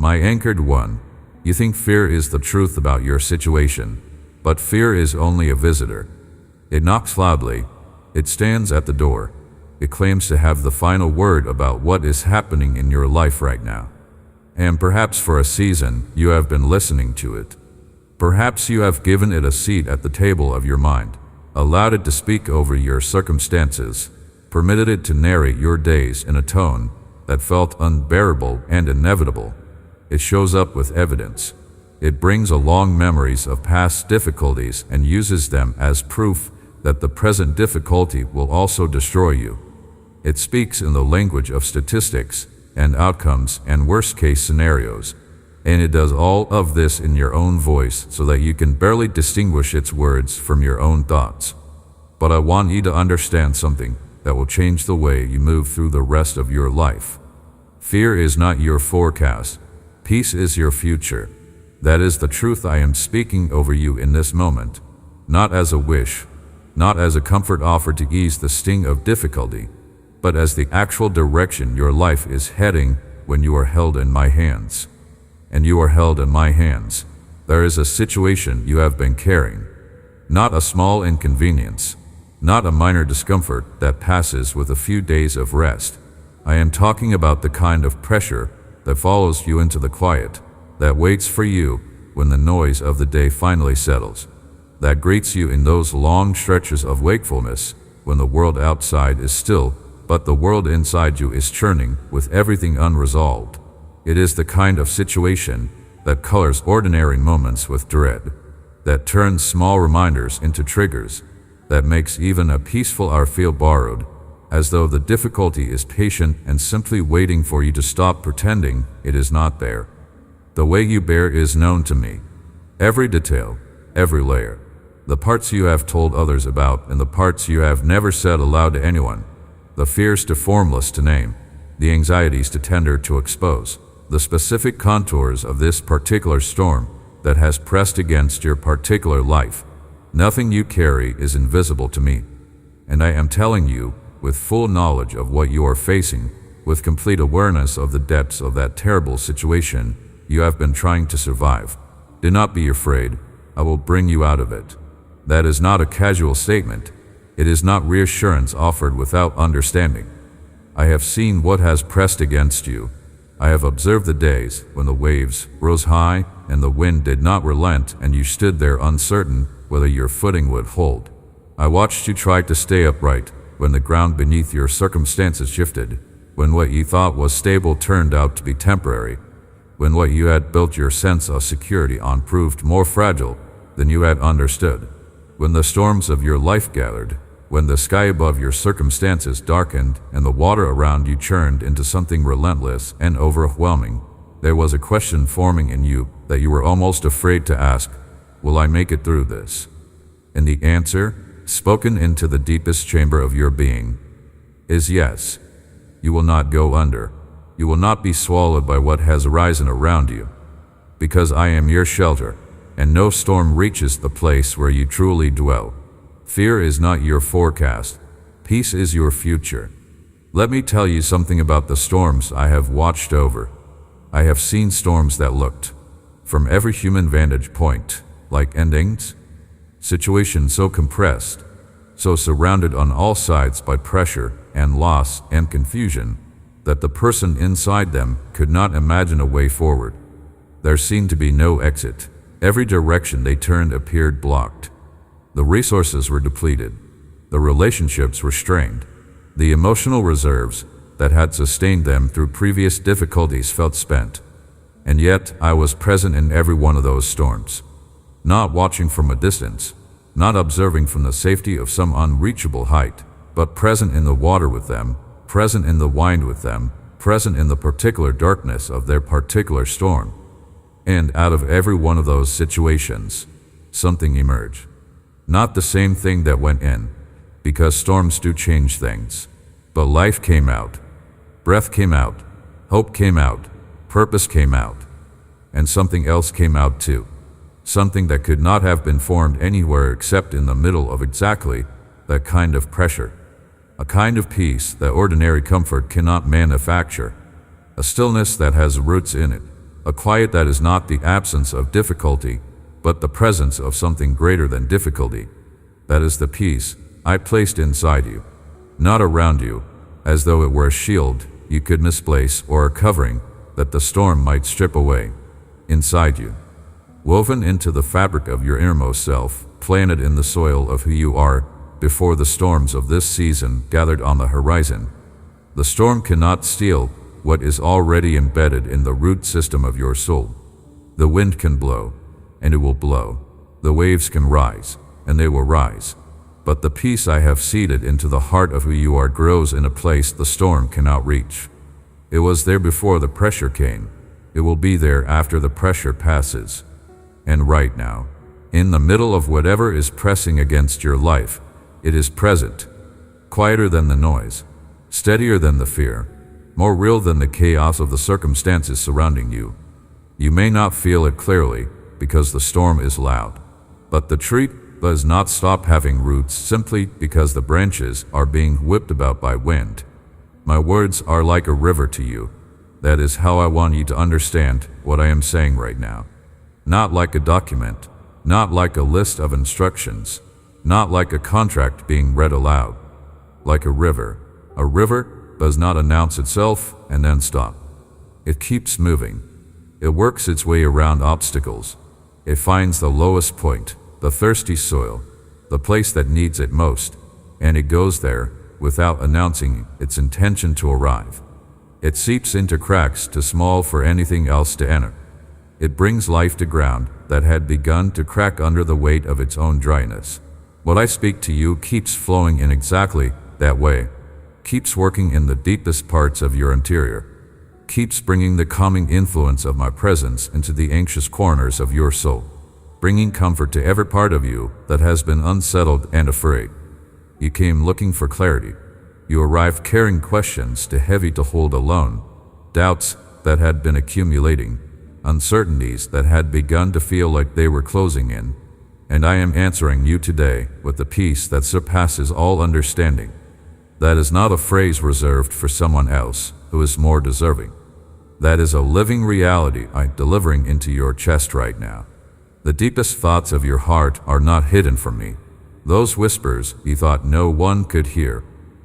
My anchored one, you think fear is the truth about your situation, but fear is only a visitor. It knocks loudly. It stands at the door. It claims to have the final word about what is happening in your life right now. And perhaps for a season, you have been listening to it. Perhaps you have given it a seat at the table of your mind, allowed it to speak over your circumstances, permitted it to narrate your days in a tone that felt unbearable and inevitable. It shows up with evidence. It brings along memories of past difficulties and uses them as proof that the present difficulty will also destroy you. It speaks in the language of statistics and outcomes and worst-case scenarios, and it does all of this in your own voice so that you can barely distinguish its words from your own thoughts. But I want you to understand something that will change the way you move through the rest of your life. Fear is not your forecast. Peace is your future. That is the truth I am speaking over you in this moment, not as a wish, not as a comfort offer to ease the sting of difficulty, but as the actual direction your life is heading when you are held in my hands. And you are held in my hands. There is a situation you have been carrying, not a small inconvenience, not a minor discomfort that passes with a few days of rest. I am talking about the kind of pressure that follows you into the quiet, that waits for you when the noise of the day finally settles, that greets you in those long stretches of wakefulness when the world outside is still, but the world inside you is churning with everything unresolved. It is the kind of situation that colors ordinary moments with dread, that turns small reminders into triggers, that makes even a peaceful hour feel borrowed, as though the difficulty is patient and simply waiting for you to stop pretending it is not there. The way you bear is known to me. Every detail, every layer, the parts you have told others about and the parts you have never said aloud to anyone, the fears too formless to name, the anxieties too tender to expose, the specific contours of this particular storm that has pressed against your particular life. Nothing you carry is invisible to me. And I am telling you, with full knowledge of what you are facing, with complete awareness of the depths of that terrible situation you have been trying to survive. Do not be afraid. I will bring you out of it. That is not a casual statement. It is not reassurance offered without understanding. I have seen what has pressed against you. I have observed the days when the waves rose high and the wind did not relent and you stood there uncertain whether your footing would hold. I watched you try to stay upright when the ground beneath your circumstances shifted, when what you thought was stable turned out to be temporary, when what you had built your sense of security on proved more fragile than you had understood, when the storms of your life gathered, when the sky above your circumstances darkened and the water around you churned into something relentless and overwhelming, there was a question forming in you that you were almost afraid to ask, will I make it through this? And the answer, spoken into the deepest chamber of your being, is yes. You will not go under. You will not be swallowed by what has arisen around you, because I am your shelter, and no storm reaches the place where you truly dwell. Fear is not your forecast. Peace is your future. Let me tell you something about the storms I have watched over. I have seen storms that looked, from every human vantage point, like endings. Situations so compressed, so surrounded on all sides by pressure and loss and confusion, that the person inside them could not imagine a way forward. There seemed to be no exit. Every direction they turned appeared blocked. The resources were depleted. The relationships were strained. The emotional reserves that had sustained them through previous difficulties felt spent. And yet I was present in every one of those storms. Not watching from a distance, not observing from the safety of some unreachable height, but present in the water with them, present in the wind with them, present in the particular darkness of their particular storm. And out of every one of those situations, something emerged. Not the same thing that went in, because storms do change things. But life came out, breath came out, hope came out, purpose came out, and something else came out too. Something that could not have been formed anywhere except in the middle of exactly that kind of pressure. A kind of peace that ordinary comfort cannot manufacture. A stillness that has roots in it. a quiet that is not the absence of difficulty, but the presence of something greater than difficulty. That is the peace I placed inside you, not around you, as though it were a shield you could misplace or a covering that the storm might strip away. Inside you, woven into the fabric of your innermost self, planted in the soil of who you are before the storms of this season gathered on the horizon. The storm cannot steal what is already embedded in the root system of your soul. The wind can blow, and it will blow. The waves can rise, and they will rise. But the peace I have seeded into the heart of who you are grows in a place the storm cannot reach. It was there before the pressure came. It will be there after the pressure passes. And right now, in the middle of whatever is pressing against your life, it is present, quieter than the noise, steadier than the fear, more real than the chaos of the circumstances surrounding you. You may not feel it clearly because the storm is loud, but the tree does not stop having roots simply because the branches are being whipped about by wind. My words are like a river to you. That is how I want you to understand what I am saying right now. Not like a document, not like a list of instructions, not like a contract being read aloud. Like a river. A river does not announce itself and then stop. It keeps moving. It works its way around obstacles. It finds the lowest point, the thirsty soil, the place that needs it most, and it goes there without announcing its intention to arrive. It seeps into cracks too small for anything else to enter. It brings life to ground that had begun to crack under the weight of its own dryness. What I speak to you keeps flowing in exactly that way, keeps working in the deepest parts of your interior, keeps bringing the calming influence of my presence into the anxious corners of your soul, bringing comfort to every part of you that has been unsettled and afraid. You came looking for clarity. You arrived carrying questions too heavy to hold alone, doubts that had been accumulating, uncertainties that had begun to feel like they were closing in, and I am answering you today with the peace that surpasses all understanding. That is not a phrase reserved for someone else who is more deserving. That is a living reality I'm delivering into your chest right now. The deepest thoughts of your heart are not hidden from me. Those whispers you thought no one could hear,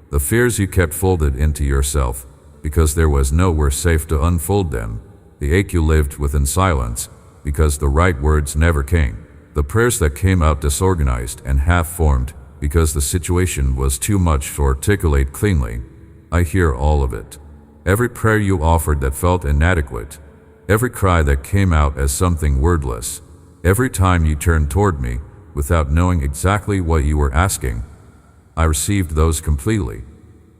the fears you kept folded into yourself because there was nowhere safe to unfold them, the ache you lived with in silence because the right words never came, the prayers that came out disorganized and half-formed because the situation was too much to articulate cleanly. I hear all of it. Every prayer you offered that felt inadequate, every cry that came out as something wordless, every time you turned toward me without knowing exactly what you were asking, I received those completely.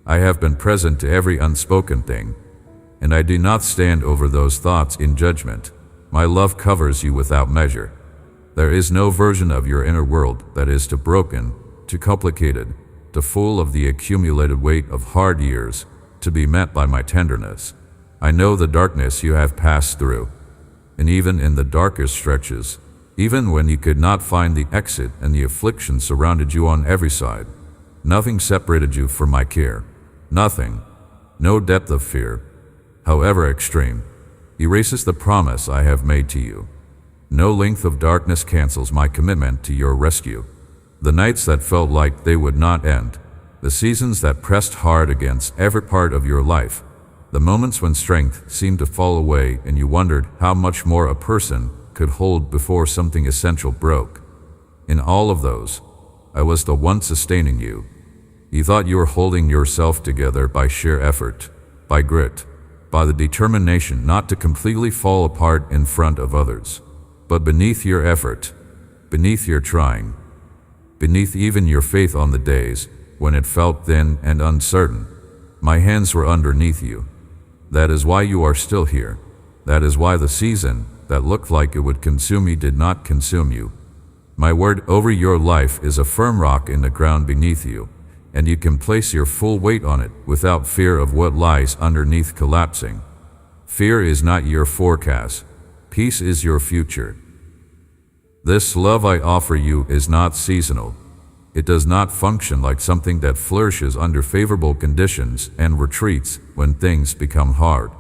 I have been present to every unspoken thing, and I do not stand over those thoughts in judgment. My love covers you without measure. There is no version of your inner world that is too broken, too complicated, too full of the accumulated weight of hard years to be met by my tenderness. I know the darkness you have passed through, and even in the darkest stretches, even when you could not find the exit and the affliction surrounded you on every side, nothing separated you from my care. Nothing. No depth of fear, however extreme, erases the promise I have made to you. No length of darkness cancels my commitment to your rescue. The nights that felt like they would not end, the seasons that pressed hard against every part of your life, the moments when strength seemed to fall away and you wondered how much more a person could hold before something essential broke. In all of those, I was the one sustaining you. You thought you were holding yourself together by sheer effort, by grit, by the determination not to completely fall apart in front of others. But beneath your effort, beneath your trying, beneath even your faith on the days when it felt thin and uncertain, my hands were underneath you. That is why you are still here. That is why the season that looked like it would consume you did not consume you. My word over your life is a firm rock in the ground beneath you, and you can place your full weight on it without fear of what lies underneath collapsing. Fear is not your forecast. Peace is your future. This love I offer you is not seasonal. It does not function like something that flourishes under favorable conditions and retreats when things become hard.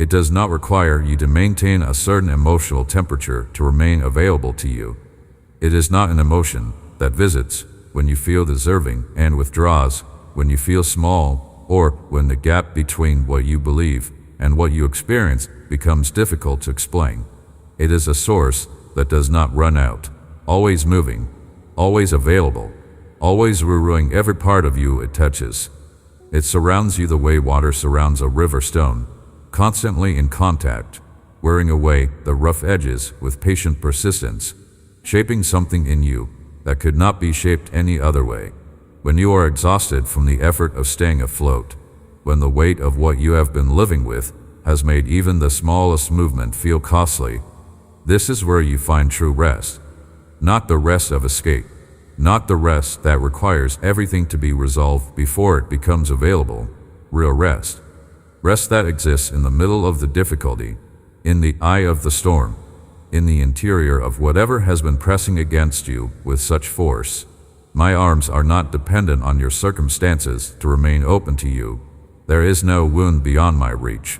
It does not require you to maintain a certain emotional temperature to remain available to you. It is not an emotion that visits when you feel deserving and withdraws when you feel small, or when the gap between what you believe and what you experience becomes difficult to explain. It is a source that does not run out, always moving, always available, always wooing every part of you it touches. It surrounds you the way water surrounds a river stone, constantly in contact, wearing away the rough edges with patient persistence, shaping something in you that could not be shaped any other way. When you are exhausted from the effort of staying afloat, when the weight of what you have been living with has made even the smallest movement feel costly, this is where you find true rest. Not the rest of escape, not the rest that requires everything to be resolved before it becomes available. Real rest. Rest that exists in the middle of the difficulty, in the eye of the storm, in the interior of whatever has been pressing against you with such force. My arms are not dependent on your circumstances to remain open to you. There is no wound beyond my reach.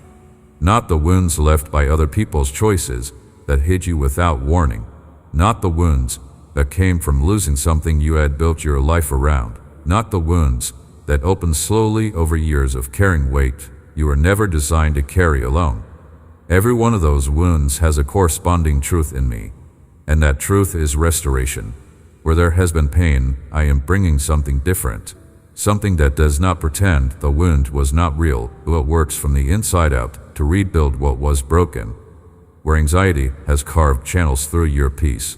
Not the wounds left by other people's choices that hit you without warning. Not the wounds that came from losing something you had built your life around. Not the wounds that opened slowly over years of carrying weight you were never designed to carry alone. Every one of those wounds has a corresponding truth in me, and that truth is restoration. Where there has been pain, I am bringing something different, something that does not pretend the wound was not real, but works from the inside out to rebuild what was broken. Where anxiety has carved channels through your peace,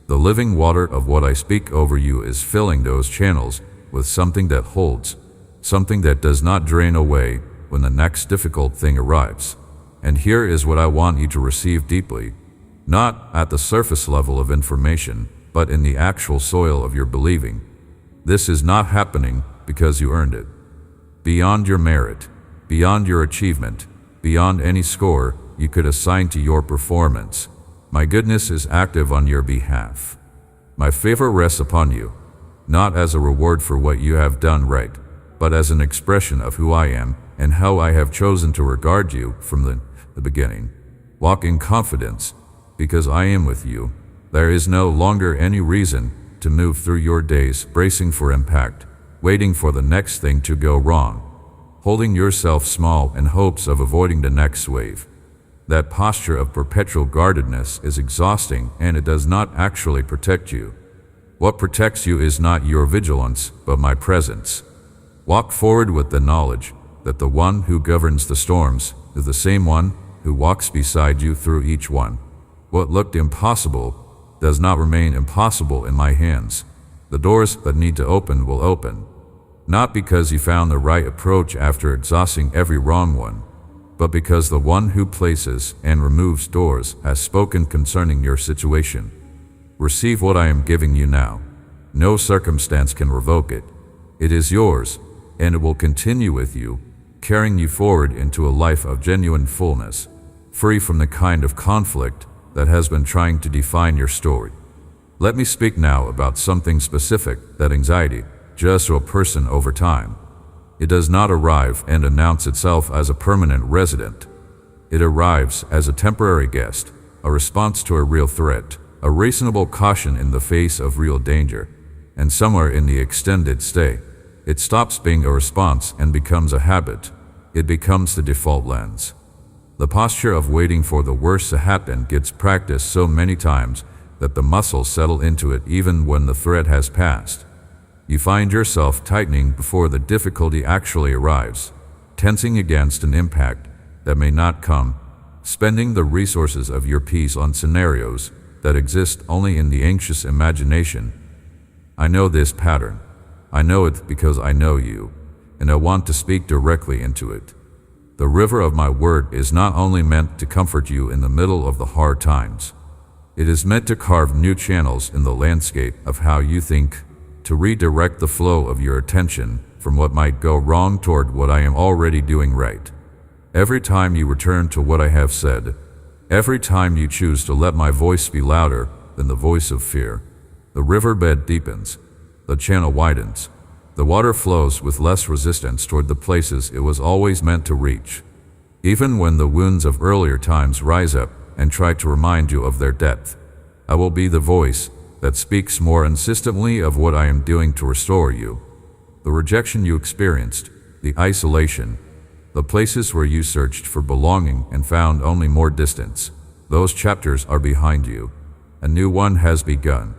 the living water of what I speak over you is filling those channels with something that holds, something that does not drain away when the next difficult thing arrives. And here is what I want you to receive deeply, not at the surface level of information, but in the actual soil of your believing. This is not happening because you earned it. Beyond your merit, beyond your achievement, beyond any score you could assign to your performance, my goodness is active on your behalf. My favor rests upon you, not as a reward for what you have done right, but as an expression of who I am and how I have chosen to regard you from the beginning. Walk in confidence, because I am with you. There is no longer any reason to move through your days bracing for impact, waiting for the next thing to go wrong, holding yourself small in hopes of avoiding the next wave. That posture of perpetual guardedness is exhausting, and it does not actually protect you. What protects you is not your vigilance, but my presence. Walk forward with the knowledge that the one who governs the storms is the same one who walks beside you through each one. What looked impossible does not remain impossible in my hands. The doors that need to open will open, not because you found the right approach after exhausting every wrong one, but because the one who places and removes doors has spoken concerning your situation. Receive what I am giving you now. No circumstance can revoke it. It is yours, and it will continue with you, carrying you forward into a life of genuine fullness, free from the kind of conflict that has been trying to define your story. Let me speak now about something specific that anxiety does to a person over time. It does not arrive and announce itself as a permanent resident. It arrives as a temporary guest, a response to a real threat, a reasonable caution in the face of real danger, and somewhere in the extended stay, it stops being a response and becomes a habit. It becomes the default lens. The posture of waiting for the worst to happen gets practiced so many times that the muscles settle into it even when the threat has passed. You find yourself tightening before the difficulty actually arrives, tensing against an impact that may not come, spending the resources of your peace on scenarios that exist only in the anxious imagination. I know this pattern. I know it because I know you, and I want to speak directly into it. The river of my word is not only meant to comfort you in the middle of the hard times. It is meant to carve new channels in the landscape of how you think, to redirect the flow of your attention from what might go wrong toward what I am already doing right. Every time you return to what I have said, every time you choose to let my voice be louder than the voice of fear, the riverbed deepens, the channel widens, the water flows with less resistance toward the places it was always meant to reach. Even when the wounds of earlier times rise up and try to remind you of their depth, I will be the voice that speaks more insistently of what I am doing to restore you. The rejection you experienced, the isolation, the places where you searched for belonging and found only more distance, those chapters are behind you. A new one has begun.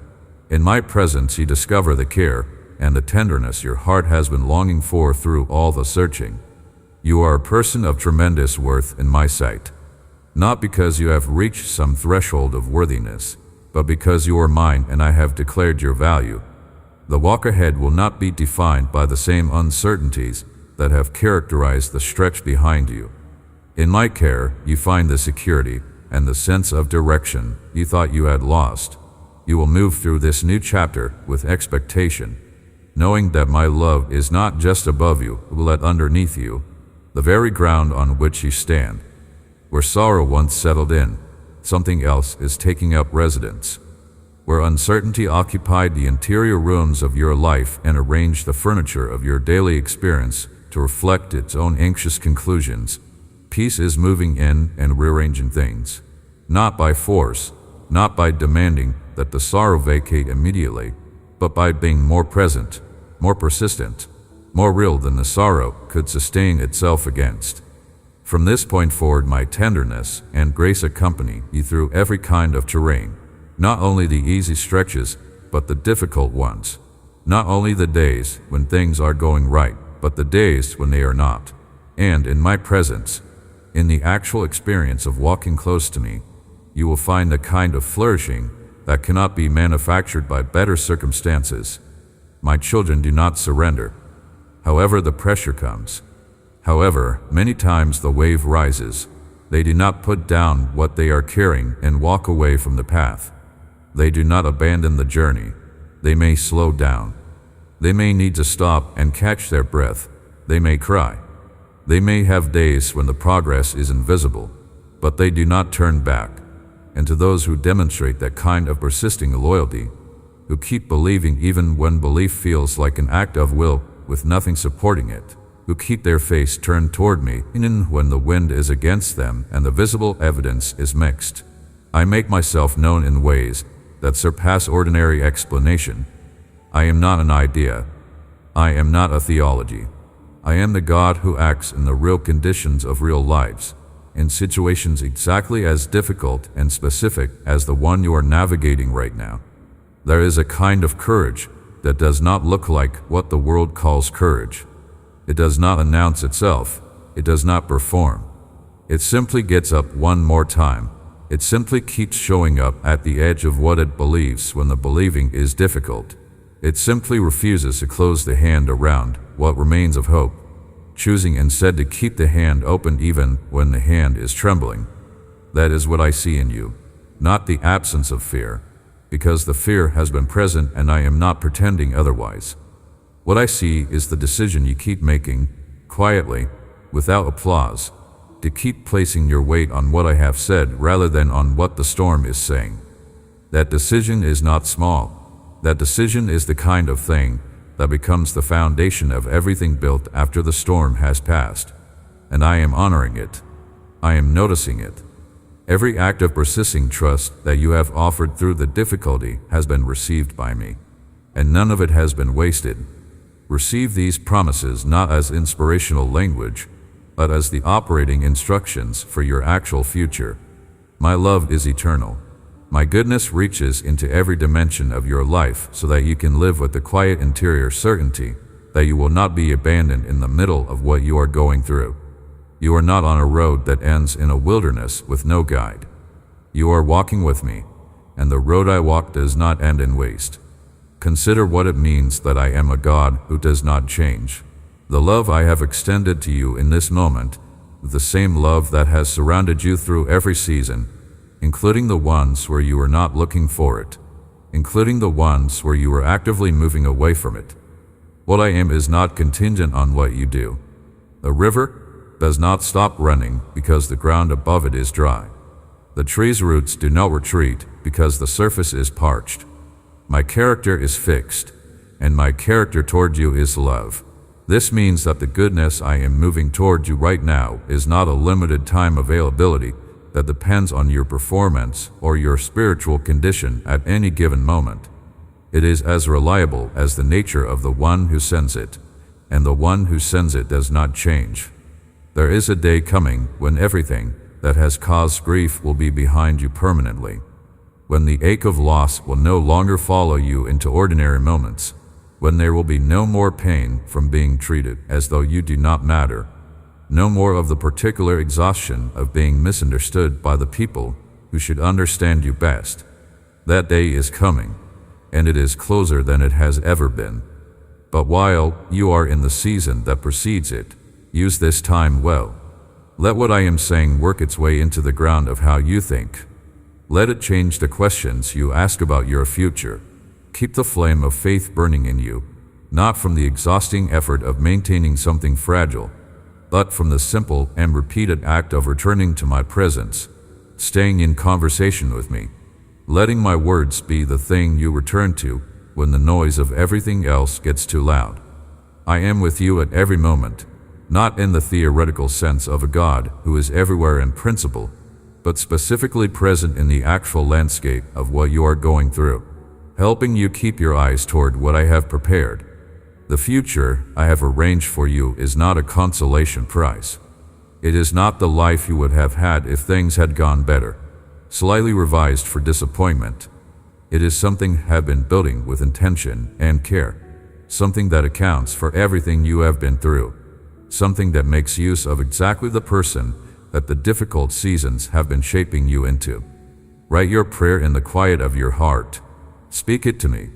In my presence you discover the care and the tenderness your heart has been longing for through all the searching. You are a person of tremendous worth in my sight, not because you have reached some threshold of worthiness, but because you are mine and I have declared your value. The walk ahead will not be defined by the same uncertainties that have characterized the stretch behind you. In my care, you find the security and the sense of direction you thought you had lost. You will move through this new chapter with expectation, knowing that my love is not just above you, but underneath you, the very ground on which you stand. Where sorrow once settled in, something else is taking up residence. Where uncertainty occupied the interior rooms of your life and arranged the furniture of your daily experience to reflect its own anxious conclusions, peace is moving in and rearranging things. Not by force, not by demanding that the sorrow vacate immediately, but by being more present, more persistent, more real than the sorrow could sustain itself against. From this point forward, my tenderness and grace accompany you through every kind of terrain, not only the easy stretches, but the difficult ones, not only the days when things are going right, but the days when they are not. And in my presence, in the actual experience of walking close to me, you will find a kind of flourishing that cannot be manufactured by better circumstances. My children do not surrender, however the pressure comes. However, many times the wave rises. They do not put down what they are carrying and walk away from the path. They do not abandon the journey. They may slow down. They may need to stop and catch their breath. They may cry. They may have days when the progress is invisible, but they do not turn back. And to those who demonstrate that kind of persisting loyalty, who keep believing even when belief feels like an act of will with nothing supporting it, who keep their face turned toward me even when the wind is against them and the visible evidence is mixed, I make myself known in ways that surpass ordinary explanation. I am not an idea. I am not a theology. I am the God who acts in the real conditions of real lives, in situations exactly as difficult and specific as the one you are navigating right now. There is a kind of courage that does not look like what the world calls courage. It does not announce itself. It does not perform. It simply gets up one more time. It simply keeps showing up at the edge of what it believes when the believing is difficult. It simply refuses to close the hand around what remains of hope, choosing instead to keep the hand open even when the hand is trembling. That is what I see in you, not the absence of fear, because the fear has been present and I am not pretending otherwise. What I see is the decision you keep making, quietly, without applause, to keep placing your weight on what I have said rather than on what the storm is saying. That decision is not small. That decision is the kind of thing that becomes the foundation of everything built after the storm has passed. And I am honoring it. I am noticing it. Every act of persisting trust that you have offered through the difficulty has been received by me, and none of it has been wasted. Receive these promises not as inspirational language, but as the operating instructions for your actual future. My love is eternal. My goodness reaches into every dimension of your life so that you can live with the quiet interior certainty that you will not be abandoned in the middle of what you are going through. You are not on a road that ends in a wilderness with no guide. You are walking with me, and the road I walk does not end in waste. Consider what it means that I am a God who does not change. The love I have extended to you in this moment, the same love that has surrounded you through every season, including the ones where you were not looking for it, including the ones where you were actively moving away from it. What I am is not contingent on what you do. The river does not stop running because the ground above it is dry. The tree's roots do not retreat because the surface is parched. My character is fixed, and my character toward you is love. This means that the goodness I am moving toward you right now is not a limited time availability that depends on your performance or your spiritual condition at any given moment. It is as reliable as the nature of the one who sends it, and the one who sends it does not change. There is a day coming when everything that has caused grief will be behind you permanently, when the ache of loss will no longer follow you into ordinary moments, when there will be no more pain from being treated as though you do not matter, no more of the particular exhaustion of being misunderstood by the people who should understand you best. That day is coming, and it is closer than it has ever been. But while you are in the season that precedes it, use this time well. Let what I am saying work its way into the ground of how you think. Let it change the questions you ask about your future. Keep the flame of faith burning in you, not from the exhausting effort of maintaining something fragile, but from the simple and repeated act of returning to my presence, staying in conversation with me, letting my words be the thing you return to when the noise of everything else gets too loud. I am with you at every moment, not in the theoretical sense of a God who is everywhere in principle, but specifically present in the actual landscape of what you are going through, helping you keep your eyes toward what I have prepared. The future I have arranged for you is not a consolation prize. It is not the life you would have had if things had gone better, slightly revised for disappointment. It is something I have been building with intention and care, something that accounts for everything you have been through, something that makes use of exactly the person that the difficult seasons have been shaping you into. Write your prayer in the quiet of your heart. Speak it to me.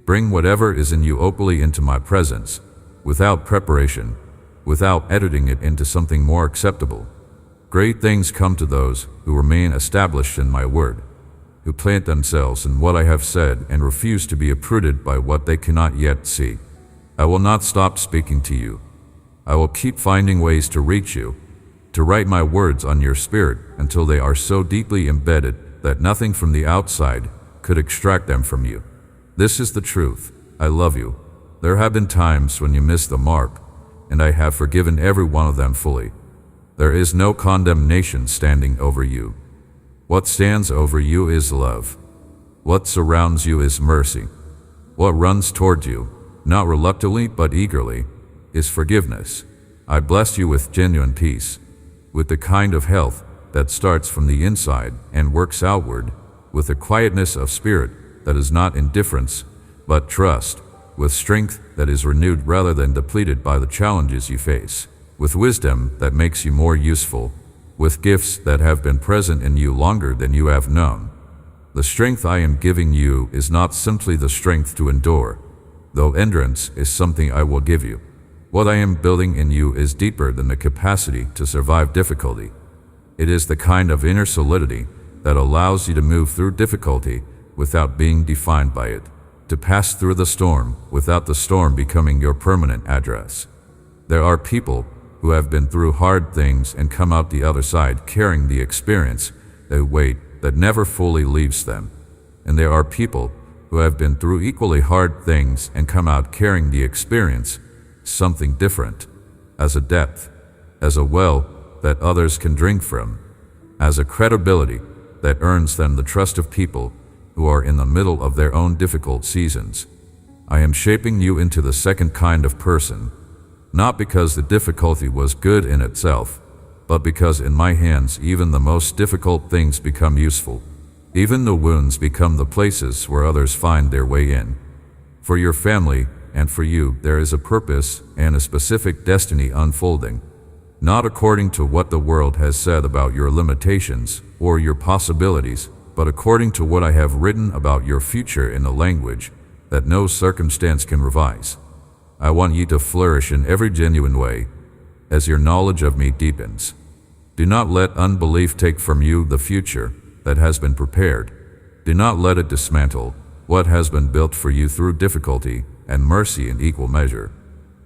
Bring whatever is in you openly into my presence, without preparation, without editing it into something more acceptable. Great things come to those who remain established in my word, who plant themselves in what I have said and refuse to be uprooted by what they cannot yet see. I will not stop speaking to you. I will keep finding ways to reach you, to write my words on your spirit until they are so deeply embedded that nothing from the outside could extract them from you. This is the truth. I love you. There have been times when you missed the mark, and I have forgiven every one of them fully. There is no condemnation standing over you. What stands over you is love. What surrounds you is mercy. What runs toward you, not reluctantly but eagerly, is forgiveness. I bless you with genuine peace, with the kind of health that starts from the inside and works outward, with a quietness of spirit that is not indifference, but trust, with strength that is renewed rather than depleted by the challenges you face, with wisdom that makes you more useful, with gifts that have been present in you longer than you have known. The strength I am giving you is not simply the strength to endure, though endurance is something I will give you. What I am building in you is deeper than the capacity to survive difficulty. It is the kind of inner solidity that allows you to move through difficulty without being defined by it, to pass through the storm without the storm becoming your permanent address. There are people who have been through hard things and come out the other side carrying the experience, a weight that never fully leaves them. And there are people who have been through equally hard things and come out carrying the experience, something different, as a depth, as a well that others can drink from, as a credibility that earns them the trust of people who are in the middle of their own difficult seasons. I am shaping you into the second kind of person, not because the difficulty was good in itself, but because in my hands even the most difficult things become useful. Even the wounds become the places where others find their way in. For your family and for you there is a purpose and a specific destiny unfolding, not according to what the world has said about your limitations or your possibilities, but according to what I have written about your future in a language that no circumstance can revise. I want you to flourish in every genuine way as your knowledge of me deepens. Do not let unbelief take from you the future that has been prepared. Do not let it dismantle what has been built for you through difficulty and mercy in equal measure.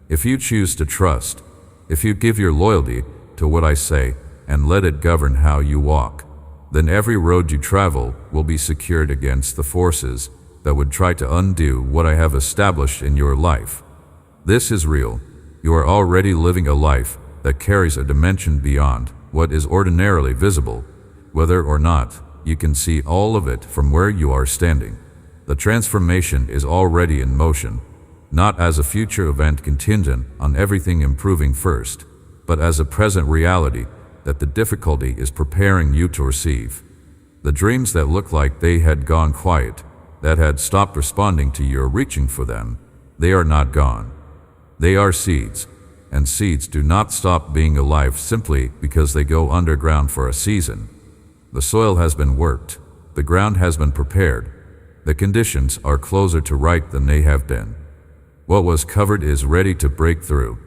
If you choose to trust, if you give your loyalty to what I say and let it govern how you walk, then every road you travel will be secured against the forces that would try to undo what I have established in your life. This is real. You are already living a life that carries a dimension beyond what is ordinarily visible, whether or not you can see all of it from where you are standing. The transformation is already in motion, not as a future event contingent on everything improving first, but as a present reality that the difficulty is preparing you to receive. The dreams that look like they had gone quiet, that had stopped responding to your reaching for them, they are not gone. They are seeds, and seeds do not stop being alive simply because they go underground for a season. The soil has been worked, the ground has been prepared, the conditions are closer to right than they have been. What was covered is ready to break through.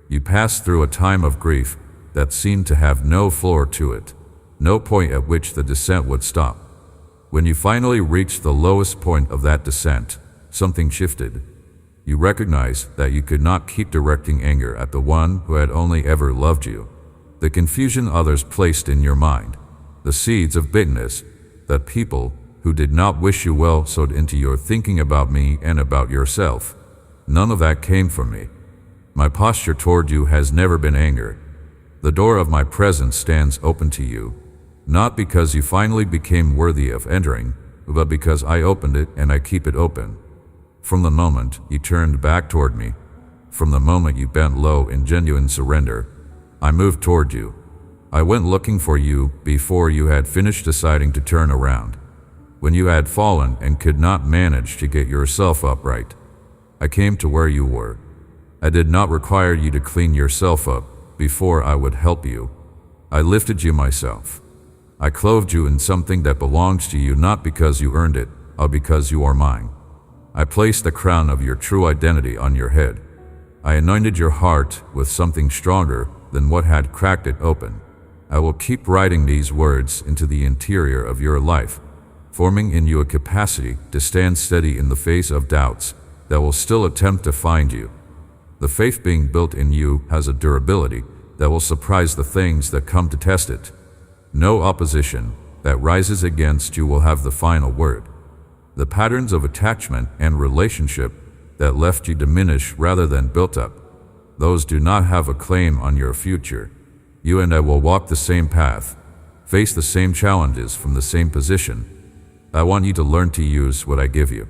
You passed through a time of grief that seemed to have no floor to it, no point at which the descent would stop. When you finally reached the lowest point of that descent, something shifted. You recognized that you could not keep directing anger at the one who had only ever loved you. The confusion others placed in your mind, the seeds of bitterness that people who did not wish you well sowed into your thinking about me and about yourself. None of that came from me. My posture toward you has never been anger. The door of my presence stands open to you, not because you finally became worthy of entering, but because I opened it and I keep it open. From the moment you turned back toward me, from the moment you bent low in genuine surrender, I moved toward you. I went looking for you before you had finished deciding to turn around. When you had fallen and could not manage to get yourself upright, I came to where you were. I did not require you to clean yourself up before I would help you. I lifted you myself. I clothed you in something that belongs to you not because you earned it, but because you are mine. I placed the crown of your true identity on your head. I anointed your heart with something stronger than what had cracked it open. I will keep writing these words into the interior of your life, forming in you a capacity to stand steady in the face of doubts that will still attempt to find you. The faith being built in you has a durability that will surprise the things that come to test it. No opposition that rises against you will have the final word. The patterns of attachment and relationship that left you diminish rather than built up, those do not have a claim on your future. You and I will walk the same path, face the same challenges from the same position. I want you to learn to use what I give you,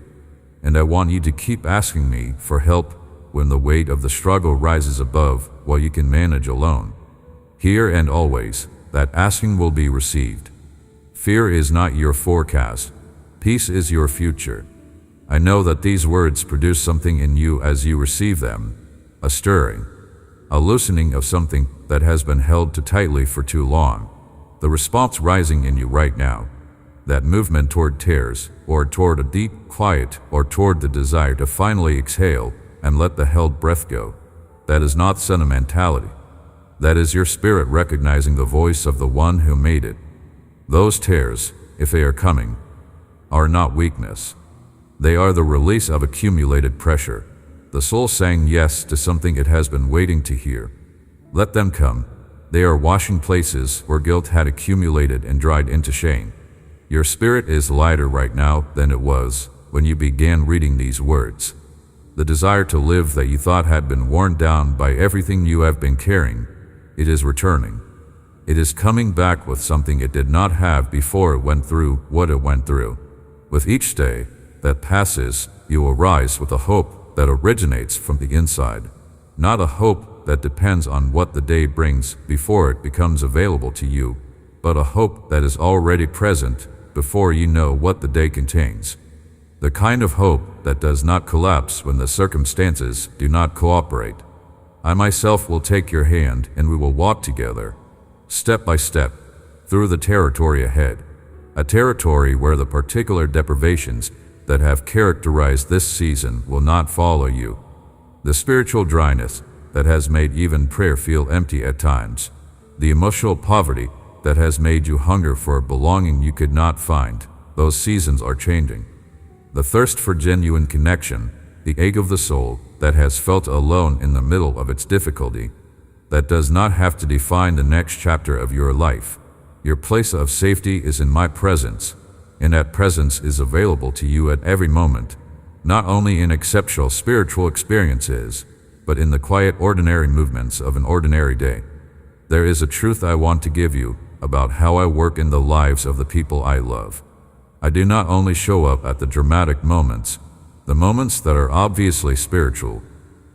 and I want you to keep asking me for help when the weight of the struggle rises above what you can manage alone. Here and always, that asking will be received. Fear is not your forecast. Peace is your future. I know that these words produce something in you as you receive them, a stirring, a loosening of something that has been held too tightly for too long. The response rising in you right now, that movement toward tears, or toward a deep quiet, or toward the desire to finally exhale and let the held breath go, that is not sentimentality. That is your spirit recognizing the voice of the one who made it. Those tears, if they are coming, are not weakness. They are the release of accumulated pressure. The soul saying yes to something it has been waiting to hear. Let them come. They are washing places where guilt had accumulated and dried into shame. Your spirit is lighter right now than it was when you began reading these words. The desire to live that you thought had been worn down by everything you have been carrying, it is returning. It is coming back with something it did not have before it went through what it went through. With each day that passes, you will rise with a hope that originates from the inside, not a hope that depends on what the day brings before it becomes available to you, but a hope that is already present before you know what the day contains. The kind of hope that does not collapse when the circumstances do not cooperate. I myself will take your hand and we will walk together, step by step, through the territory ahead. A territory where the particular deprivations that have characterized this season will not follow you. The spiritual dryness that has made even prayer feel empty at times. The emotional poverty that has made you hunger for a belonging you could not find. Those seasons are changing. The thirst for genuine connection, the ache of the soul that has felt alone in the middle of its difficulty, that does not have to define the next chapter of your life. Your place of safety is in my presence, and that presence is available to you at every moment, not only in exceptional spiritual experiences, but in the quiet, ordinary movements of an ordinary day. There is a truth I want to give you about how I work in the lives of the people I love. I do not only show up at the dramatic moments, the moments that are obviously spiritual,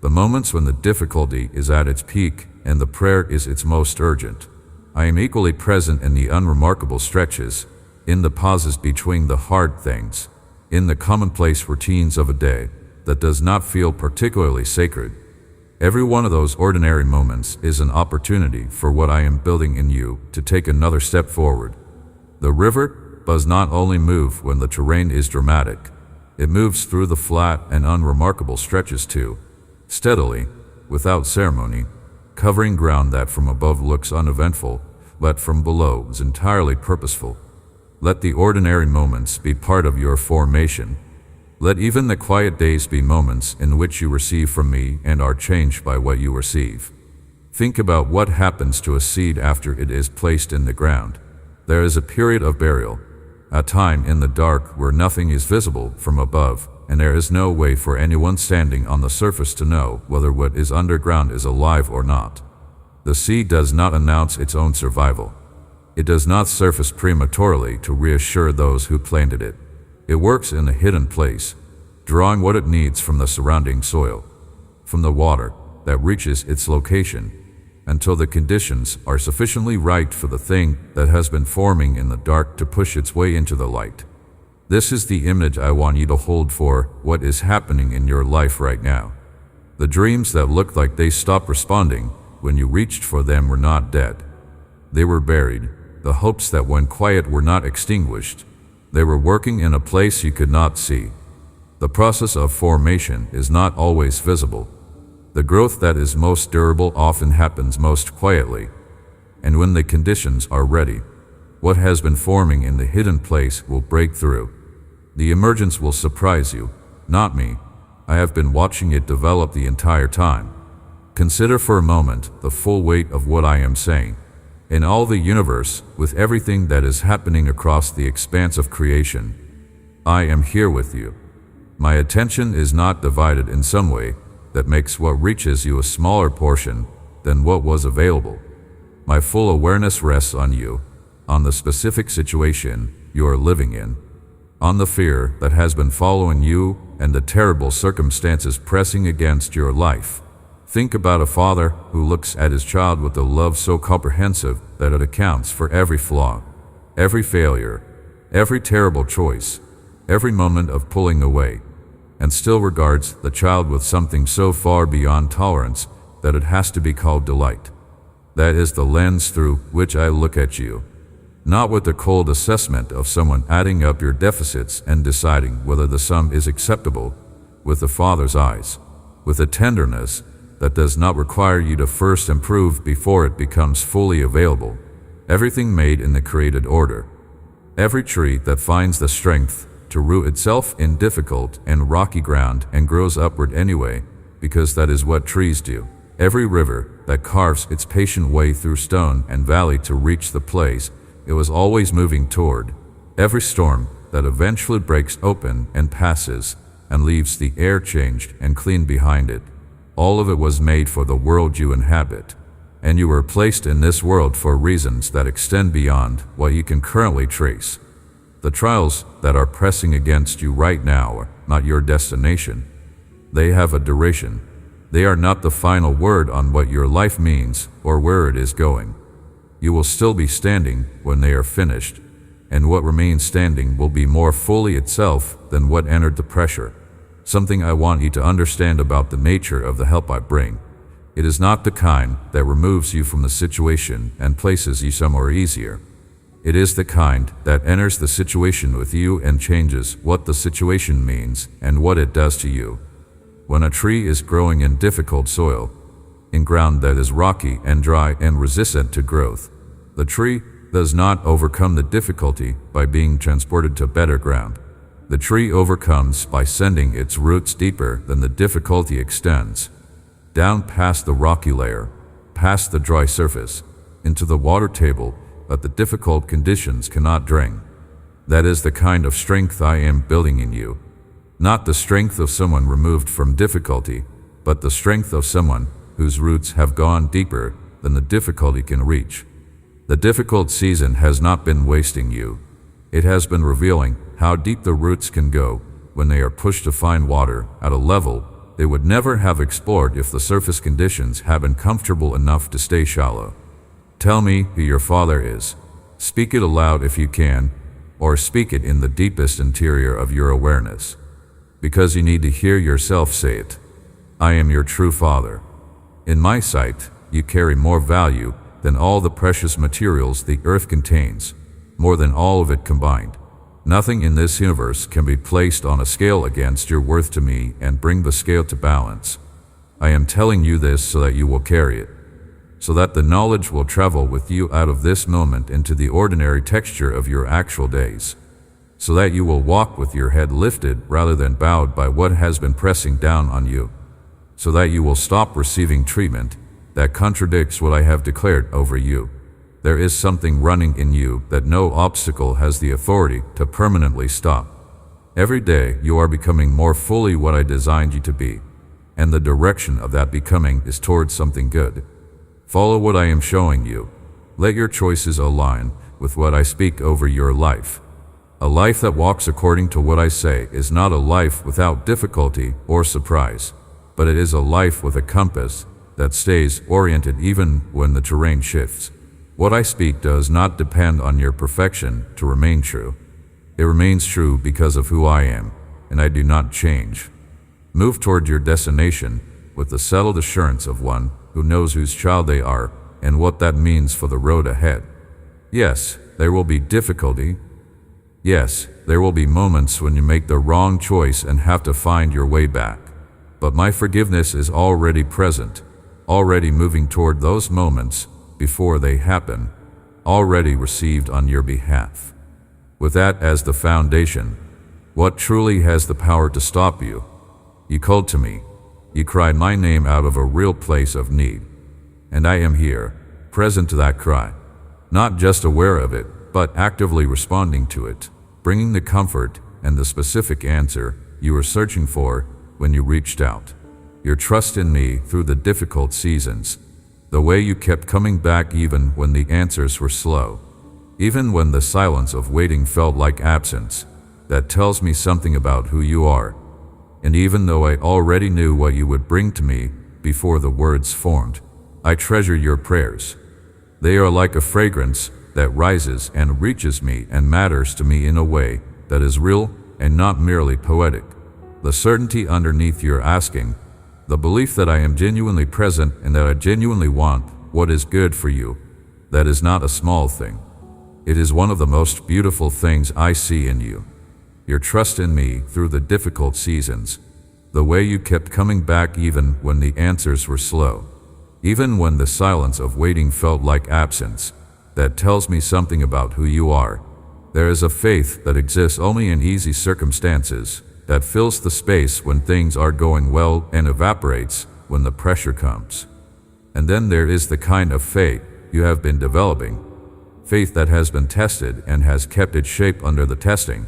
the moments when the difficulty is at its peak and the prayer is its most urgent. I am equally present in the unremarkable stretches, in the pauses between the hard things, in the commonplace routines of a day that does not feel particularly sacred. Every one of those ordinary moments is an opportunity for what I am building in you to take another step forward. The river does not only move when the terrain is dramatic, it moves through the flat and unremarkable stretches too, steadily, without ceremony, covering ground that from above looks uneventful, but from below is entirely purposeful. Let the ordinary moments be part of your formation. Let even the quiet days be moments in which you receive from me and are changed by what you receive. Think about what happens to a seed after it is placed in the ground. There is a period of burial, a time in the dark where nothing is visible from above, and there is no way for anyone standing on the surface to know whether what is underground is alive or not. The seed does not announce its own survival. It does not surface prematurely to reassure those who planted it. It works in a hidden place, drawing what it needs from the surrounding soil, from the water that reaches its location, until the conditions are sufficiently right for the thing that has been forming in the dark to push its way into the light. This is the image I want you to hold for what is happening in your life right now. The dreams that looked like they stopped responding when you reached for them were not dead. They were buried. The hopes that went quiet were not extinguished. They were working in a place you could not see. The process of formation is not always visible. The growth that is most durable often happens most quietly. And when the conditions are ready, what has been forming in the hidden place will break through. The emergence will surprise you, not me. I have been watching it develop the entire time. Consider for a moment the full weight of what I am saying. In all the universe, with everything that is happening across the expanse of creation, I am here with you. My attention is not divided in some way that makes what reaches you a smaller portion than what was available. My full awareness rests on you, on the specific situation you are living in, on the fear that has been following you and the terrible circumstances pressing against your life. Think about a father who looks at his child with a love so comprehensive that it accounts for every flaw, every failure, every terrible choice, every moment of pulling away, and still regards the child with something so far beyond tolerance that it has to be called delight. That is the lens through which I look at you, not with the cold assessment of someone adding up your deficits and deciding whether the sum is acceptable, with the Father's eyes, with a tenderness that does not require you to first improve before it becomes fully available. Everything made in the created order. Every tree that finds the strength to root itself in difficult and rocky ground and grows upward anyway, because that is what trees do. Every river that carves its patient way through stone and valley to reach the place it was always moving toward. Every storm that eventually breaks open and passes and leaves the air changed and clean behind it. All of it was made for the world you inhabit, and you were placed in this world for reasons that extend beyond what you can currently trace. The trials that are pressing against you right now are not your destination. They have a duration. They are not the final word on what your life means or where it is going. You will still be standing when they are finished, and what remains standing will be more fully itself than what entered the pressure. Something I want you to understand about the nature of the help I bring. It is not the kind that removes you from the situation and places you somewhere easier. It is the kind that enters the situation with you and changes what the situation means and what it does to you. When a tree is growing in difficult soil, in ground that is rocky and dry and resistant to growth, the tree does not overcome the difficulty by being transported to better ground. The tree overcomes by sending its roots deeper than the difficulty extends, down past the rocky layer, past the dry surface, into the water table that the difficult conditions cannot drain. That is the kind of strength I am building in you, not the strength of someone removed from difficulty, but the strength of someone whose roots have gone deeper than the difficulty can reach. The difficult season has not been wasting you. It has been revealing how deep the roots can go when they are pushed to find water at a level they would never have explored if the surface conditions had been comfortable enough to stay shallow. Tell me who your Father is. Speak it aloud if you can, or speak it in the deepest interior of your awareness, because you need to hear yourself say it. I am your true Father. In my sight, you carry more value than all the precious materials the earth contains, more than all of it combined. Nothing in this universe can be placed on a scale against your worth to me and bring the scale to balance. I am telling you this so that you will carry it, so that the knowledge will travel with you out of this moment into the ordinary texture of your actual days, so that you will walk with your head lifted rather than bowed by what has been pressing down on you, so that you will stop receiving treatment that contradicts what I have declared over you. There is something running in you that no obstacle has the authority to permanently stop. Every day you are becoming more fully what I designed you to be, and the direction of that becoming is towards something good. Follow what I am showing you. Let your choices align with what I speak over your life. A life that walks according to what I say is not a life without difficulty or surprise, but it is a life with a compass that stays oriented even when the terrain shifts. What I speak does not depend on your perfection to remain true. It remains true because of who I am, and I do not change. Move toward your destination with the settled assurance of one who knows whose child they are and what that means for the road ahead. Yes, there will be difficulty. Yes, there will be moments when you make the wrong choice and have to find your way back. But my forgiveness is already present, already moving toward those moments before they happen, already received on your behalf. With that as the foundation, what truly has the power to stop you? You called to me. You cried my name out of a real place of need. And I am here, present to that cry, not just aware of it, but actively responding to it, bringing the comfort and the specific answer you were searching for when you reached out. Your trust in me through the difficult seasons, the way you kept coming back even when the answers were slow, even when the silence of waiting felt like absence, that tells me something about who you are. And even though I already knew what you would bring to me before the words formed, I treasure your prayers. They are like a fragrance that rises and reaches me and matters to me in a way that is real and not merely poetic. The certainty underneath your asking, the belief that I am genuinely present and that I genuinely want what is good for you, that is not a small thing. It is one of the most beautiful things I see in you. Your trust in me through the difficult seasons, the way you kept coming back even when the answers were slow, even when the silence of waiting felt like absence, that tells me something about who you are. There is a faith that exists only in easy circumstances, that fills the space when things are going well and evaporates when the pressure comes. And then there is the kind of faith you have been developing, faith that has been tested and has kept its shape under the testing,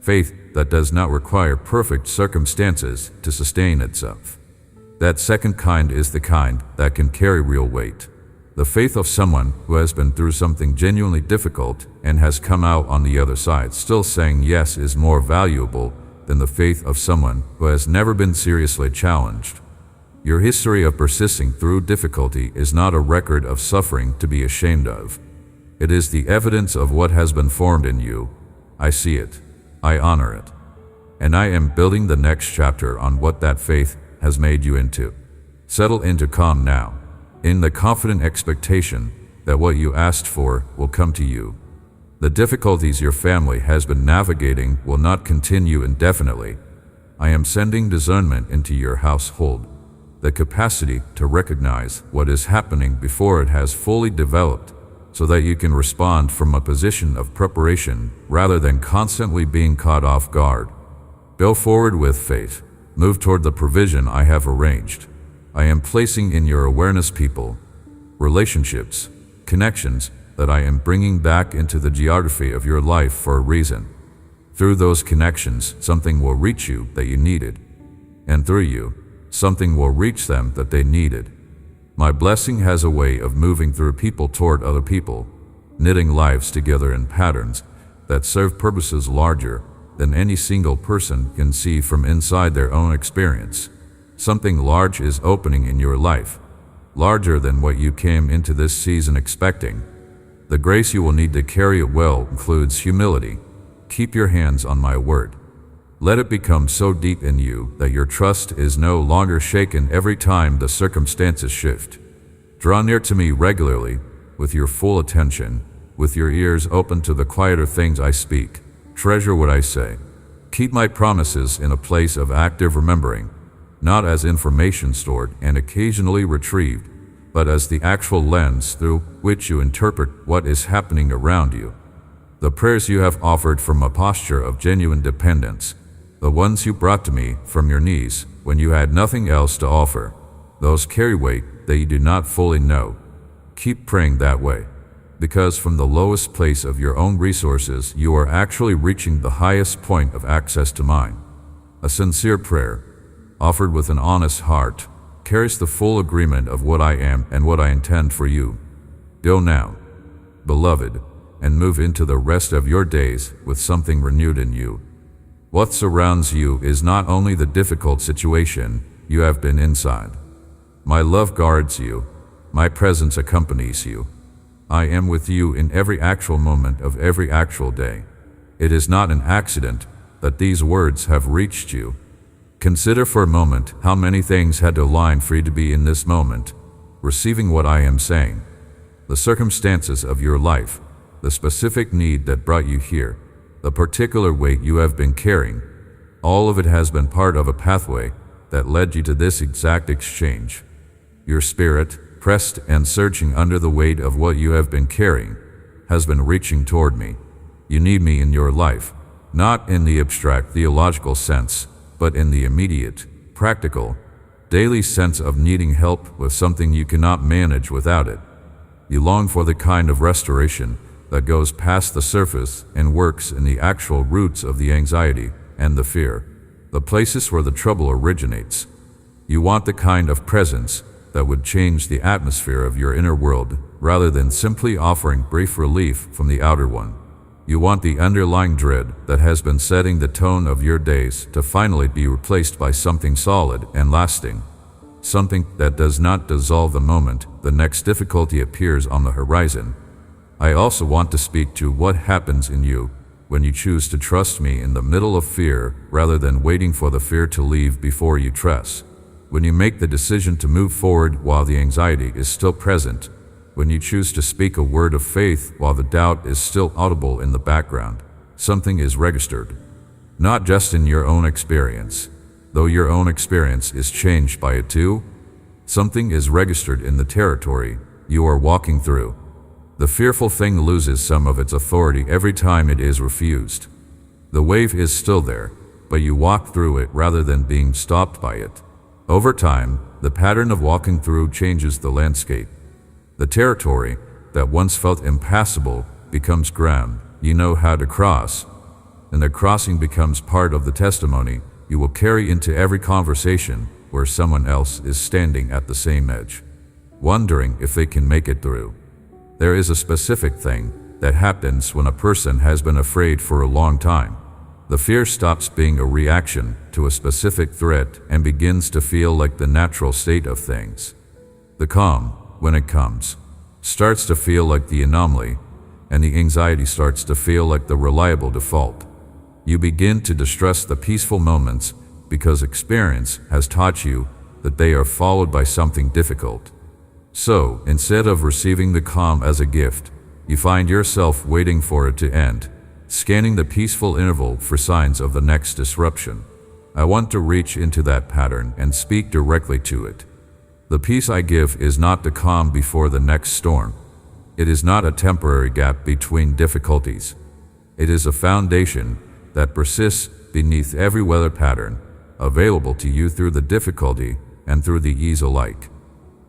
faith that does not require perfect circumstances to sustain itself. That second kind is the kind that can carry real weight, the faith of someone who has been through something genuinely difficult and has come out on the other side still saying yes is more valuable than the faith of someone who has never been seriously challenged. Your history of persisting through difficulty is not a record of suffering to be ashamed of. It is the evidence of what has been formed in you. I see it. I honor it. And I am building the next chapter on what that faith has made you into. Settle into calm now, in the confident expectation that what you asked for will come to you. The difficulties your family has been navigating will not continue indefinitely. I am sending discernment into your household, the capacity to recognize what is happening before it has fully developed, so that you can respond from a position of preparation rather than constantly being caught off guard. Go forward with faith. Move toward the provision I have arranged. I am placing in your awareness people, relationships, connections that I am bringing back into the geography of your life for a reason. Through those connections, something will reach you that you needed. And through you, something will reach them that they needed. My blessing has a way of moving through people toward other people, knitting lives together in patterns that serve purposes larger than any single person can see from inside their own experience. Something large is opening in your life, larger than what you came into this season expecting. The grace you will need to carry it well includes humility. Keep your hands on my word. Let it become so deep in you that your trust is no longer shaken every time the circumstances shift. Draw near to me regularly, with your full attention, with your ears open to the quieter things I speak. Treasure what I say. Keep my promises in a place of active remembering, not as information stored and occasionally retrieved, but as the actual lens through which you interpret what is happening around you. The prayers you have offered from a posture of genuine dependence, the ones you brought to me from your knees when you had nothing else to offer, those carry weight that you do not fully know. Keep praying that way, because from the lowest place of your own resources you are actually reaching the highest point of access to mine. A sincere prayer, offered with an honest heart, carries the full agreement of what I am and what I intend for you. Go now, beloved, and move into the rest of your days with something renewed in you. What surrounds you is not only the difficult situation you have been inside. My love guards you. My presence accompanies you. I am with you in every actual moment of every actual day. It is not an accident that these words have reached you. Consider for a moment how many things had to align for you to be in this moment, receiving what I am saying. The circumstances of your life, the specific need that brought you here, the particular weight you have been carrying, all of it has been part of a pathway that led you to this exact exchange. Your spirit, pressed and searching under the weight of what you have been carrying, has been reaching toward me. You need me in your life, not in the abstract theological sense, but in the immediate, practical, daily sense of needing help with something you cannot manage without it. You long for the kind of restoration that goes past the surface and works in the actual roots of the anxiety and the fear, the places where the trouble originates. You want the kind of presence that would change the atmosphere of your inner world rather than simply offering brief relief from the outer one. You want the underlying dread that has been setting the tone of your days to finally be replaced by something solid and lasting, something that does not dissolve the moment the next difficulty appears on the horizon. I also want to speak to what happens in you when you choose to trust me in the middle of fear rather than waiting for the fear to leave before you trust. When you make the decision to move forward while the anxiety is still present, when you choose to speak a word of faith while the doubt is still audible in the background, something is registered. Not just in your own experience, though your own experience is changed by it too. Something is registered in the territory you are walking through. The fearful thing loses some of its authority every time it is refused. The wave is still there, but you walk through it rather than being stopped by it. Over time, the pattern of walking through changes the landscape. The territory that once felt impassable becomes ground you know how to cross, and the crossing becomes part of the testimony you will carry into every conversation where someone else is standing at the same edge, wondering if they can make it through. There is a specific thing that happens when a person has been afraid for a long time. The fear stops being a reaction to a specific threat and begins to feel like the natural state of things. The calm, when it comes, starts to feel like the anomaly, and the anxiety starts to feel like the reliable default. You begin to distrust the peaceful moments because experience has taught you that they are followed by something difficult. So, instead of receiving the calm as a gift, you find yourself waiting for it to end, scanning the peaceful interval for signs of the next disruption. I want to reach into that pattern and speak directly to it. The peace I give is not the calm before the next storm. It is not a temporary gap between difficulties. It is a foundation that persists beneath every weather pattern, available to you through the difficulty and through the ease alike.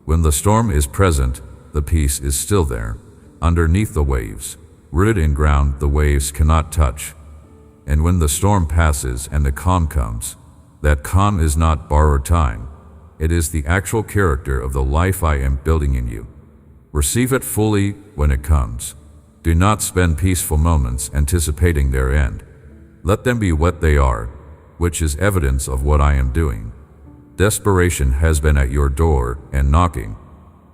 When the storm is present, the peace is still there, underneath the waves, rooted in ground the waves cannot touch. And when the storm passes and the calm comes, that calm is not borrowed time. It is the actual character of the life I am building in you. Receive it fully when it comes. Do not spend peaceful moments anticipating their end. Let them be what they are, which is evidence of what I am doing. Desperation has been at your door and knocking.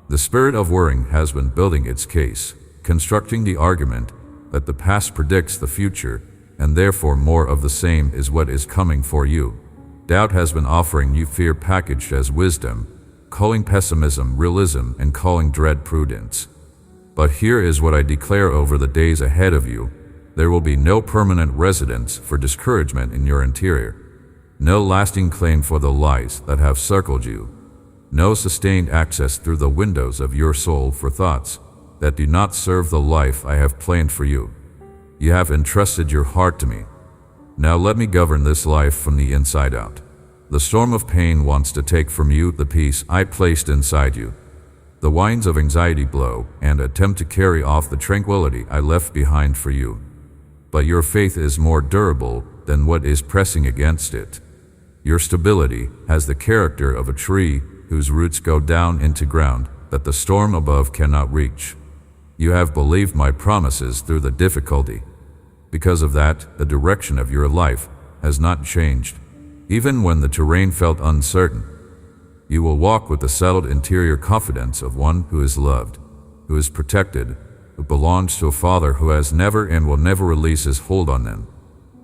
The spirit of worrying has been building its case, constructing the argument that the past predicts the future, and therefore more of the same is what is coming for you. Doubt has been offering you fear packaged as wisdom, calling pessimism realism and calling dread prudence. But here is what I declare over the days ahead of you. There will be no permanent residence for discouragement in your interior, no lasting claim for the lies that have circled you, no sustained access through the windows of your soul for thoughts that do not serve the life I have planned for you. You have entrusted your heart to me. Now let me govern this life from the inside out. The storm of pain wants to take from you the peace I placed inside you. The winds of anxiety blow and attempt to carry off the tranquility I left behind for you. But your faith is more durable than what is pressing against it. Your stability has the character of a tree whose roots go down into ground that the storm above cannot reach. You have believed my promises through the difficulty. Because of that, the direction of your life has not changed, even when the terrain felt uncertain. You will walk with the settled interior confidence of one who is loved, who is protected, who belongs to a Father who has never and will never release his hold on them.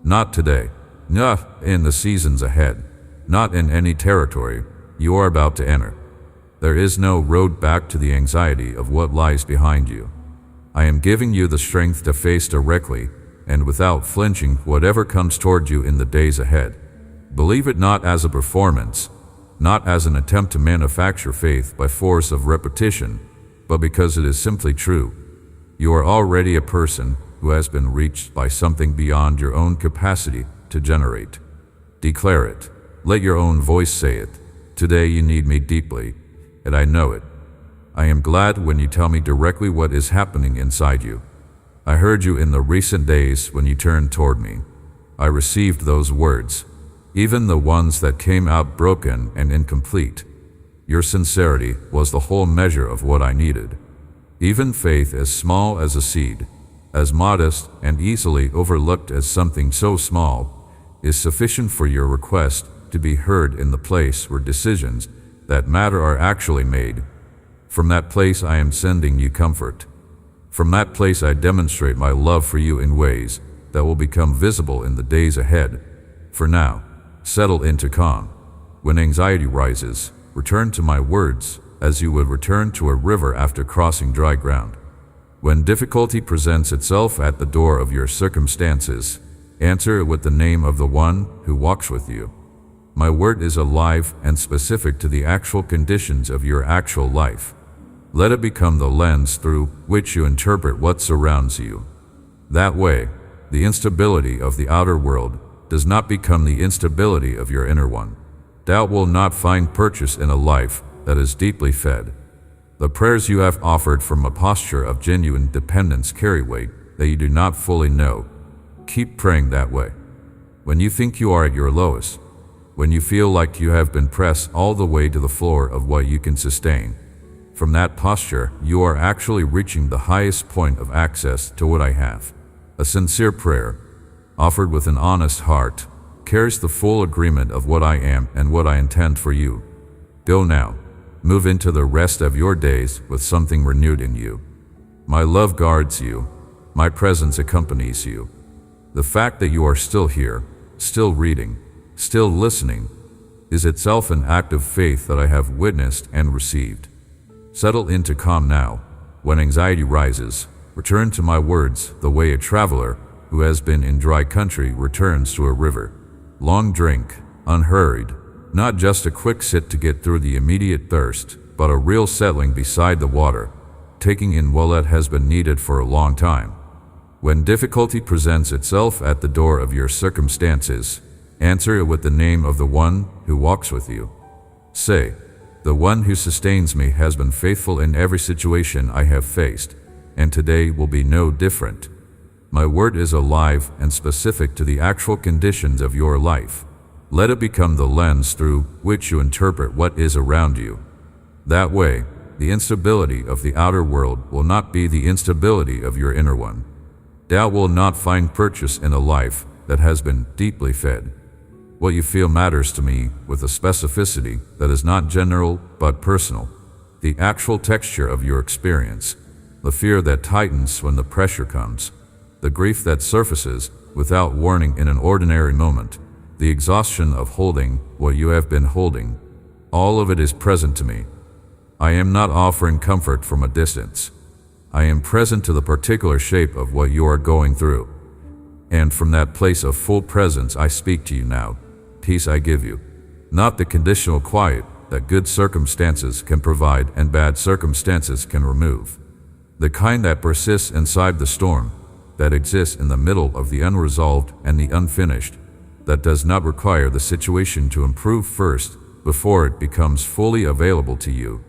Not today, not in the seasons ahead, not in any territory you are about to enter. There is no road back to the anxiety of what lies behind you. I am giving you the strength to face directly and without flinching whatever comes toward you in the days ahead. Believe it not as a performance, not as an attempt to manufacture faith by force of repetition, but because it is simply true. You are already a person who has been reached by something beyond your own capacity to generate. Declare it. Let your own voice say it. Today you need me deeply, and I know it. I am glad when you tell me directly what is happening inside you. I heard you in the recent days when you turned toward me. I received those words, even the ones that came out broken and incomplete. Your sincerity was the whole measure of what I needed. Even faith as small as a seed, as modest and easily overlooked as something so small, is sufficient for your request to be heard in the place where decisions that matter are actually made. From that place I am sending you comfort. From that place I demonstrate my love for you in ways that will become visible in the days ahead. For now, settle into calm. When anxiety rises, return to my words as you would return to a river after crossing dry ground. When difficulty presents itself at the door of your circumstances, answer it with the name of the one who walks with you. My word is alive and specific to the actual conditions of your actual life. Let it become the lens through which you interpret what surrounds you. That way, the instability of the outer world does not become the instability of your inner one. Doubt will not find purchase in a life that is deeply fed. The prayers you have offered from a posture of genuine dependence carry weight that you do not fully know. Keep praying that way. When you think you are at your lowest, when you feel like you have been pressed all the way to the floor of what you can sustain, from that posture, you are actually reaching the highest point of access to what I have. A sincere prayer, offered with an honest heart, carries the full agreement of what I am and what I intend for you. Go now. Move into the rest of your days with something renewed in you. My love guards you. My presence accompanies you. The fact that you are still here, still reading, still listening, is itself an act of faith that I have witnessed and received. Settle into calm now. When anxiety rises, return to my words the way a traveler who has been in dry country returns to a river. Long drink, unhurried, not just a quick sip to get through the immediate thirst, but a real settling beside the water, taking in what has been needed for a long time. When difficulty presents itself at the door of your circumstances, answer it with the name of the one who walks with you. Say, the one who sustains me has been faithful in every situation I have faced, and today will be no different. My word is alive and specific to the actual conditions of your life. Let it become the lens through which you interpret what is around you. That way, the instability of the outer world will not be the instability of your inner one. Doubt will not find purchase in a life that has been deeply fed. What you feel matters to me with a specificity that is not general but personal. The actual texture of your experience, the fear that tightens when the pressure comes, the grief that surfaces without warning in an ordinary moment, the exhaustion of holding what you have been holding, all of it is present to me. I am not offering comfort from a distance. I am present to the particular shape of what you are going through. And from that place of full presence I speak to you now. Peace I give you, not the conditional quiet that good circumstances can provide and bad circumstances can remove. The kind that persists inside the storm, that exists in the middle of the unresolved and the unfinished, that does not require the situation to improve first before it becomes fully available to you.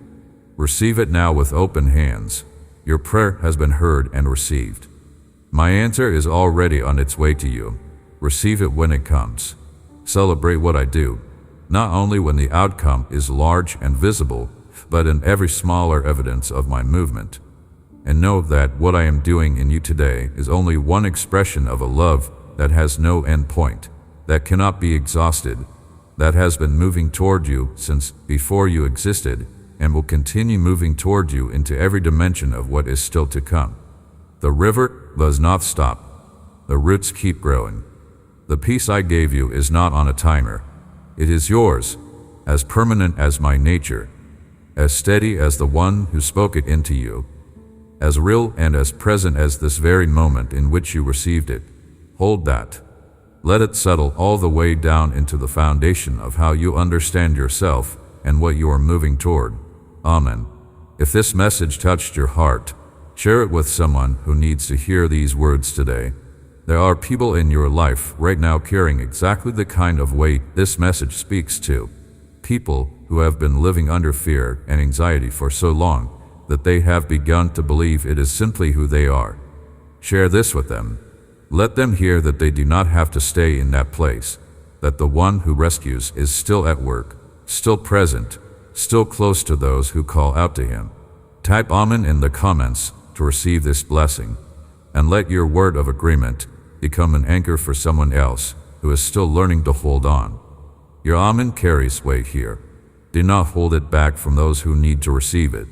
Receive it now with open hands. Your prayer has been heard and received. My answer is already on its way to you. Receive it when it comes. Celebrate what I do, not only when the outcome is large and visible, but in every smaller evidence of my movement. And know that what I am doing in you today is only one expression of a love that has no end point, that cannot be exhausted, that has been moving toward you since before you existed, and will continue moving toward you into every dimension of what is still to come. The river does not stop. The roots keep growing. The peace I gave you is not on a timer. It is yours, as permanent as my nature, as steady as the one who spoke it into you, as real and as present as this very moment in which you received it. Hold that. Let it settle all the way down into the foundation of how you understand yourself and what you are moving toward. Amen. If this message touched your heart, share it with someone who needs to hear these words today. There are people in your life right now carrying exactly the kind of weight this message speaks to. People who have been living under fear and anxiety for so long that they have begun to believe it is simply who they are. Share this with them. Let them hear that they do not have to stay in that place, that the one who rescues is still at work, still present, still close to those who call out to him. Type Amen in the comments to receive this blessing, and let your word of agreement become an anchor for someone else who is still learning to hold on. Your Amen carries weight here. Do not hold it back from those who need to receive it.